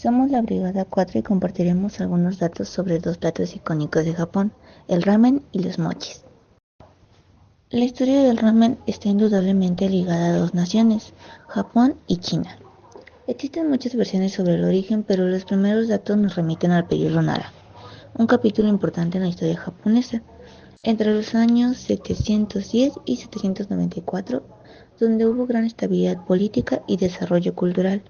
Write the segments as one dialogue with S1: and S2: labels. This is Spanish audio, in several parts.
S1: Somos la Brigada 4 y compartiremos algunos datos sobre dos platos icónicos de Japón, el ramen y los mochis. La historia del ramen está indudablemente ligada a dos naciones, Japón y China. Existen muchas versiones sobre el origen, pero los primeros datos nos remiten al periodo Nara, un capítulo importante en la historia japonesa, entre los años 710 y 794, donde hubo gran estabilidad política y desarrollo cultural,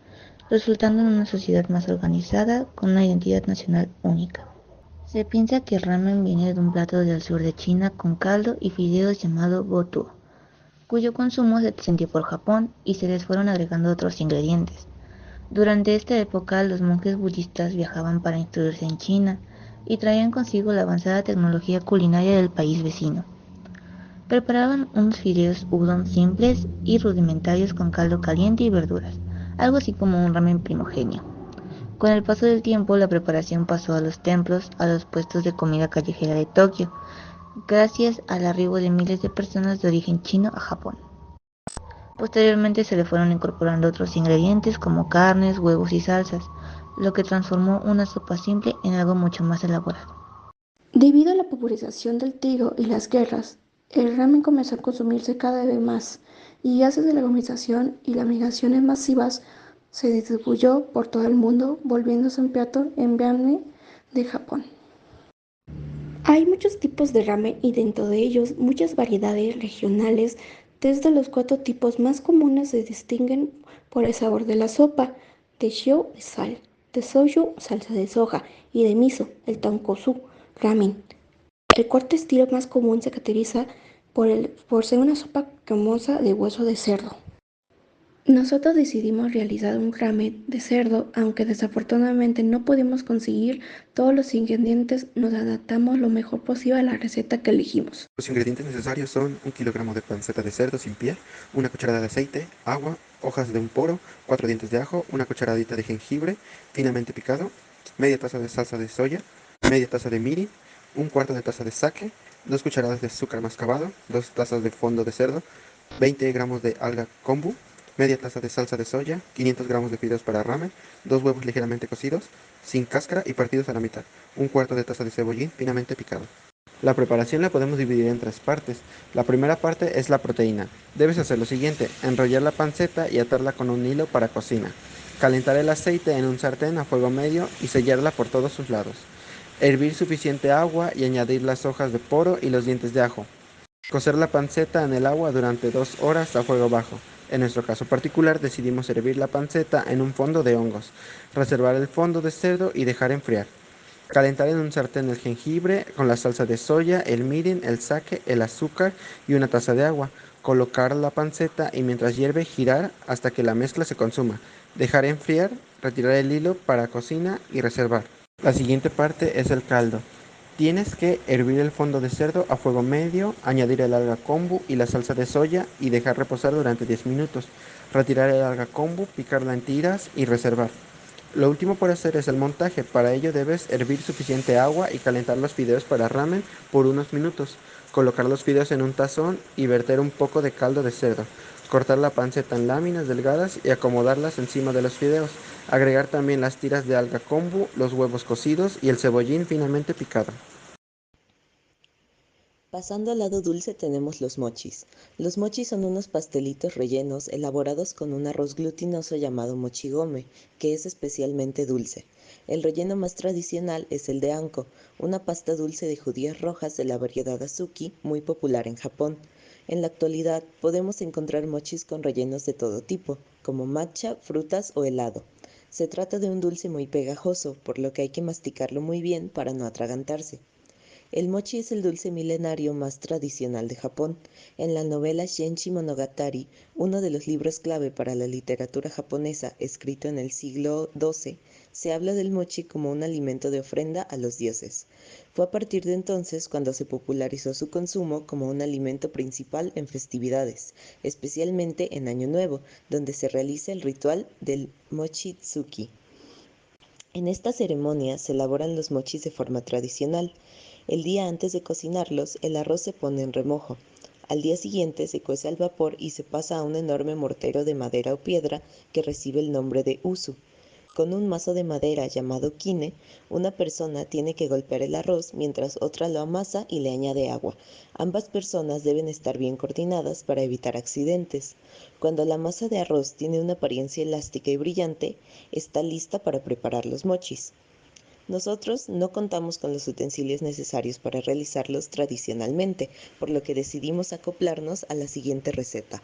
S1: resultando en una sociedad más organizada con una identidad nacional única. Se piensa que el ramen viene de un plato del sur de China con caldo y fideos llamado botuo, cuyo consumo se extendió por Japón y se les fueron agregando otros ingredientes. Durante esta época, los monjes budistas viajaban para instruirse en China y traían consigo la avanzada tecnología culinaria del país vecino. Preparaban unos fideos udon simples y rudimentarios con caldo caliente y verduras, algo así como un ramen primogenio. Con el paso del tiempo, la preparación pasó a los templos, a los puestos de comida callejera de Tokio, gracias al arribo de miles de personas de origen chino a Japón. Posteriormente se le fueron incorporando otros ingredientes como carnes, huevos y salsas, lo que transformó una sopa simple en algo mucho más elaborado.
S2: Debido a la popularización del trigo y las guerras, el ramen comenzó a consumirse cada vez más y gracias a la globalización y las migraciones masivas se distribuyó por todo el mundo, volviéndose un plato emblema de Japón. Hay muchos tipos de ramen y dentro de ellos muchas variedades regionales. Desde los cuatro tipos más comunes se distinguen por el sabor de la sopa, de shio, de sal, de soju, salsa de soja, y de miso, el tonkotsu ramen. El cuarto estilo más común se caracteriza por ser una sopa cremosa de hueso de cerdo. Nosotros decidimos realizar un ramen de cerdo, aunque desafortunadamente no pudimos conseguir todos los ingredientes, nos adaptamos lo mejor posible a la receta que elegimos.
S3: Los ingredientes necesarios son 1 kilogramo de panceta de cerdo sin piel, una cucharada de aceite, agua, hojas de un poro, 4 dientes de ajo, una cucharadita de jengibre finamente picado, media taza de salsa de soya, media taza de mirin, un cuarto de taza de sake, 2 cucharadas de azúcar mascabado, 2 tazas de fondo de cerdo, 20 gramos de alga kombu, media taza de salsa de soya, 500 gramos de fideos para ramen, 2 huevos ligeramente cocidos, sin cáscara y partidos a la mitad, un cuarto de taza de cebollín finamente picado. La preparación la podemos dividir en tres partes. La primera parte es la proteína. Debes hacer lo siguiente: enrollar la panceta y atarla con un hilo para cocina. Calentar el aceite en un sartén a fuego medio y sellarla por todos sus lados. Hervir suficiente agua y añadir las hojas de poro y los dientes de ajo. Cocer la panceta en el agua durante 2 horas a fuego bajo. En nuestro caso particular decidimos hervir la panceta en un fondo de hongos, reservar el fondo de cerdo y dejar enfriar. Calentar en un sartén el jengibre con la salsa de soya, el mirin, el sake, el azúcar y una taza de agua. Colocar la panceta y mientras hierve girar hasta que la mezcla se consuma. Dejar enfriar, retirar el hilo para cocina y reservar. La siguiente parte es el caldo. Tienes que hervir el fondo de cerdo a fuego medio, añadir el alga kombu y la salsa de soya y dejar reposar durante 10 minutos. Retirar el alga kombu, picarla en tiras y reservar. Lo último por hacer es el montaje. Para ello debes hervir suficiente agua y calentar los fideos para ramen por unos minutos. Colocar los fideos en un tazón y verter un poco de caldo de cerdo. Cortar la panceta en láminas delgadas y acomodarlas encima de los fideos. Agregar también las tiras de alga kombu, los huevos cocidos y el cebollín finamente picado.
S4: Pasando al lado dulce tenemos los mochis. Los mochis son unos pastelitos rellenos elaborados con un arroz glutinoso llamado mochigome, que es especialmente dulce. El relleno más tradicional es el de anko, una pasta dulce de judías rojas de la variedad azuki, muy popular en Japón. En la actualidad podemos encontrar mochis con rellenos de todo tipo, como matcha, frutas o helado. Se trata de un dulce muy pegajoso, por lo que hay que masticarlo muy bien para no atragantarse. El mochi es el dulce milenario más tradicional de Japón. En la novela Shenshi Monogatari, uno de los libros clave para la literatura japonesa, escrito en el siglo XII, se habla del mochi como un alimento de ofrenda a los dioses. Fue a partir de entonces cuando se popularizó su consumo como un alimento principal en festividades, especialmente en Año Nuevo, donde se realiza el ritual del mochitsuki. En esta ceremonia se elaboran los mochis de forma tradicional. El día antes de cocinarlos, el arroz se pone en remojo. Al día siguiente se cuece al vapor y se pasa a un enorme mortero de madera o piedra que recibe el nombre de usu. Con un mazo de madera llamado kine, una persona tiene que golpear el arroz mientras otra lo amasa y le añade agua. Ambas personas deben estar bien coordinadas para evitar accidentes. Cuando la masa de arroz tiene una apariencia elástica y brillante, está lista para preparar los mochis. Nosotros no contamos con los utensilios necesarios para realizarlos tradicionalmente, por lo que decidimos acoplarnos a la siguiente receta.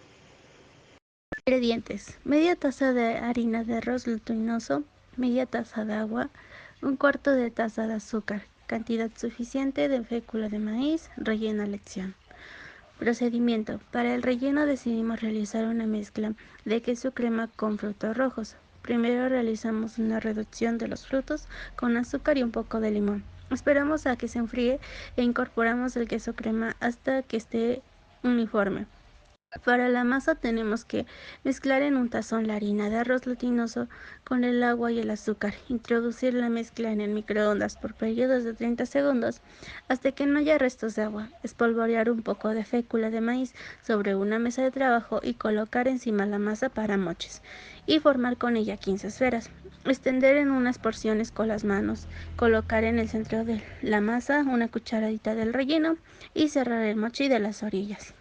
S2: Ingredientes: media taza de harina de arroz glutinoso, media taza de agua, un cuarto de taza de azúcar, cantidad suficiente de fécula de maíz, relleno a elección. Procedimiento: para el relleno decidimos realizar una mezcla de queso crema con frutos rojos. Primero realizamos una reducción de los frutos con azúcar y un poco de limón. Esperamos a que se enfríe e incorporamos el queso crema hasta que esté uniforme. Para la masa tenemos que mezclar en un tazón la harina de arroz glutinoso con el agua y el azúcar, introducir la mezcla en el microondas por periodos de 30 segundos hasta que no haya restos de agua, espolvorear un poco de fécula de maíz sobre una mesa de trabajo y colocar encima la masa para mochis y formar con ella 15 esferas. Extender en unas porciones con las manos, colocar en el centro de la masa una cucharadita del relleno y cerrar el mochi de las orillas.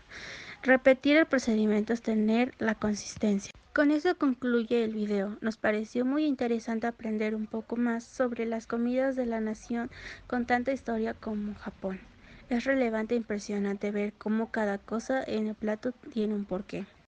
S2: Repetir el procedimiento hasta tener la consistencia. Con eso concluye el video. Nos pareció muy interesante aprender un poco más sobre las comidas de la nación con tanta historia como Japón. Es relevante e impresionante ver cómo cada cosa en el plato tiene un porqué.